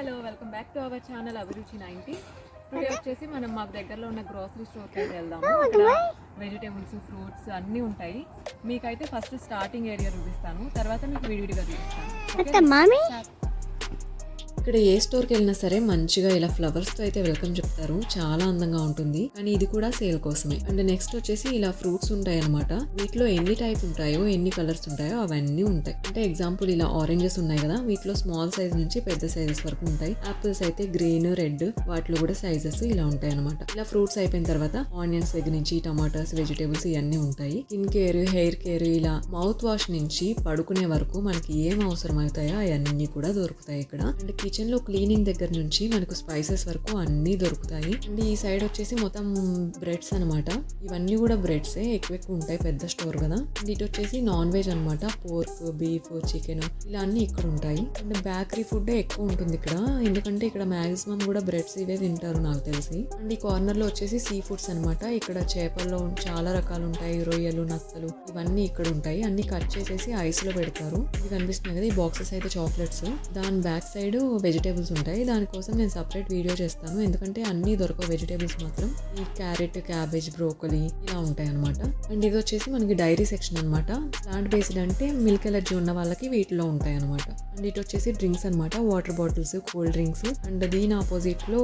Hello welcome back to our channel అభిరుచి 90. Today వచ్చేసి మనం మాకు దగ్గరలో ఉన్న గ్రోసరీ స్టోర్కి అయితే వెళ్దాము. అక్కడ వెజిటేబుల్స్ ఫ్రూట్స్ అన్నీ ఉంటాయి. మీకైతే ఫస్ట్ స్టార్టింగ్ ఏరియా చూపిస్తాను, తర్వాత మీకు విడివిడిగా చూపిస్తాను. ఇక్కడ ఏ స్టోర్కి వెళ్ళినా సరే మంచిగా ఇలా ఫ్లవర్స్తో అయితే వెల్కమ్ చెప్తారు, చాలా అందంగా ఉంటుంది. కానీ ఇది కూడా సేల్ కోసమే. అండ్ నెక్స్ట్ వచ్చేసి ఇలా ఫ్రూట్స్ ఉంటాయి అనమాట. వీటిలో ఎన్ని టైప్ ఉంటాయో ఎన్ని కలర్స్ ఉంటాయో అవన్నీ ఉంటాయి. అంటే ఎగ్జాంపుల్ ఇలా ఆరెంజెస్ ఉన్నాయి కదా, వీటిలో స్మాల్ సైజ్ నుంచి పెద్ద సైజెస్ వరకు ఉంటాయి. ఆపిల్స్ అయితే గ్రీన్ రెడ్ వాటిలో కూడా సైజెస్ ఇలా ఉంటాయి అనమాట. ఇలా ఫ్రూట్స్ అయిపోయిన తర్వాత ఆనియన్స్ దగ్గర నుంచి టమాటాస్ వెజిటేబుల్స్ ఇవన్నీ ఉంటాయి. స్కిన్ కేర్, హెయిర్ కేర్, ఇలా మౌత్ వాష్ నుంచి పడుకునే వరకు మనకి ఏం అవసరం అవుతాయో అవన్నీ కూడా దొరుకుతాయి ఇక్కడ. అండ్ కిచెన్ లో క్లీనింగ్ దగ్గర నుంచి మనకు స్పైసెస్ వరకు అన్ని దొరుకుతాయి. అండ్ ఈ సైడ్ వచ్చేసి మొత్తం బ్రెడ్స్ అనమాట. ఇవన్నీ కూడా బ్రెడ్సే, ఎక్కువ ఉంటాయి, పెద్ద స్టోర్ కదా. అండ్ ఇటు వచ్చేసి నాన్ వెజ్ అనమాట, పోర్క్, బీఫ్, చికెన్ ఇలా అన్ని ఇక్కడ ఉంటాయి. అండ్ బేకరీ ఫుడ్ ఎక్కువ ఉంటుంది ఇక్కడ, ఎందుకంటే ఇక్కడ మాక్సిమం కూడా బ్రెడ్స్ ఇవే తింటారు నాకు తెలిసి. అండ్ ఈ కార్నర్ లో వచ్చేసి సీ ఫుడ్స్ అనమాట. ఇక్కడ చేపల్లో చాలా రకాలు ఉంటాయి, రొయ్యలు, నత్తలు ఇవన్నీ ఇక్కడ ఉంటాయి. అన్ని కట్ చేసేసి ఐస్ లో పెడతారు. ఇవి కనిపిస్తున్నాయి కదా, ఈ బాక్సెస్ అయితే చాక్లెట్స్. దాని బ్యాక్ సైడ్ వెజిటేబుల్స్ ఉంటాయి. దానికోసం నేను సపరేట్ వీడియో చేస్తాను, ఎందుకంటే అన్ని దొరకవు వెజిటేబుల్స్ మాత్రం. ఈ క్యారెట్, క్యాబేజ్, బ్రోకలీ ఇలా ఉంటాయి అనమాట. అండ్ ఇది వచ్చేసి మనకి డైరీ సెక్షన్ అనమాట. ప్లాంట్ బేస్డ్ అంటే మిల్క్ ఎలర్జీ ఉన్న వాళ్ళకి వీటిలో ఉంటాయి అనమాట. అండ్ ఇటు వచ్చేసి డ్రింక్స్ అనమాట, water bottles, cool drinks. And దీని ఆపోజిట్ లో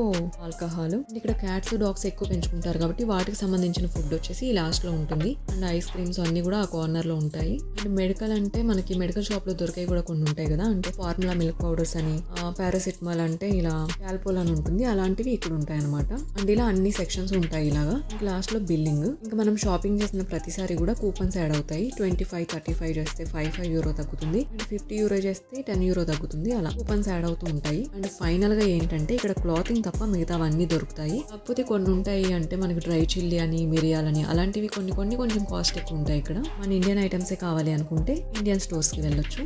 ఆల్కహాల్. ఇక్కడ క్యాట్స్, డాగ్స్ ఎక్కువ పెంచుకుంటారు కాబట్టి వాటికి సంబంధించిన ఫుడ్ వచ్చేసి లాస్ట్ లో ఉంటుంది. అండ్ ఐస్ క్రీమ్స్ అన్ని కూడా ఆ కార్నర్ లో ఉంటాయి. అండ్ మెడికల్ అంటే మనకి మెడికల్ షాప్ లో దొరికే కూడా కొన్ని ఉంటాయి కదా, అంటే ఫార్ములా మిల్క్ పౌడర్స్ అని, పారాసిటమాల్ అంటే ఇలా క్యాల్పోల్ అని ఉంటుంది, అలాంటివి ఇక్కడ ఉంటాయి అనమాట. అండ్ ఇలా అన్ని సెక్షన్స్ ఉంటాయి ఇలాగా. లాస్ట్ లో బిల్లింగ్. ఇంకా మనం షాపింగ్ చేసిన ప్రతిసారి కూడా కూపన్స్ యాడ్ అవుతాయి. 25, 35 చేస్తే 5 euro తగ్గుతుంది. అండ్ 50 euro చేస్తే 10 euro తగ్గుతుంది. అలా కూపన్స్ యాడ్ అవుతూ ఉంటాయి. అండ్ ఫైనల్ గా ఏంటంటే ఇక్కడ క్లాతింగ్ తప్ప మిగతావన్నీ దొరుకుతాయి. కాకపోతే కొన్ని ఉంటాయి, అంటే మనకి డ్రై చిల్లీ అని, మిరియాలని అలాంటివి కొన్ని కొంచెం కాస్ట్ ఎక్కువ ఉంటాయి. ఇక్కడ మన ఇండియన్ ఐటమ్సే కావాలి అనుకుంటే ఇండియన్ స్టోర్స్ కి వెళ్ళొచ్చు.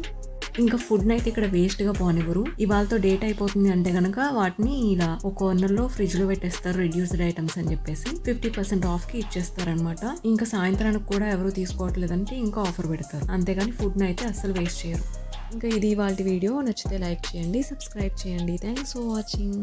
ఇంకా ఫుడ్ అయితే ఇక్కడ వేస్ట్ గా పోనివ్వరు. ఇవాళతో డేట్ అయిపోతుంది అంటే గనక వాటిని ఇలా ఒక కార్నర్ లో ఫ్రిడ్జ్ లో పెట్టేస్తారు, రెడ్యూస్డ్ ఐటమ్స్ అని చెప్పేసి 50% ఆఫ్ కి ఇచ్చేస్తారనమాట. ఇంకా సాయంత్రానికి కూడా ఎవరు తీసుకోవట్లేదంటే ఇంకా ఆఫర్ పెడతారు, అంతేగాని ఫుడ్ ని అయితే అస్సలు వేస్ట్ చేయరు. ఇంకా ఇది ఇవాళ వీడియో. నచ్చితే లైక్ చేయండి, సబ్స్క్రైబ్ చేయండి. Thanks for watching.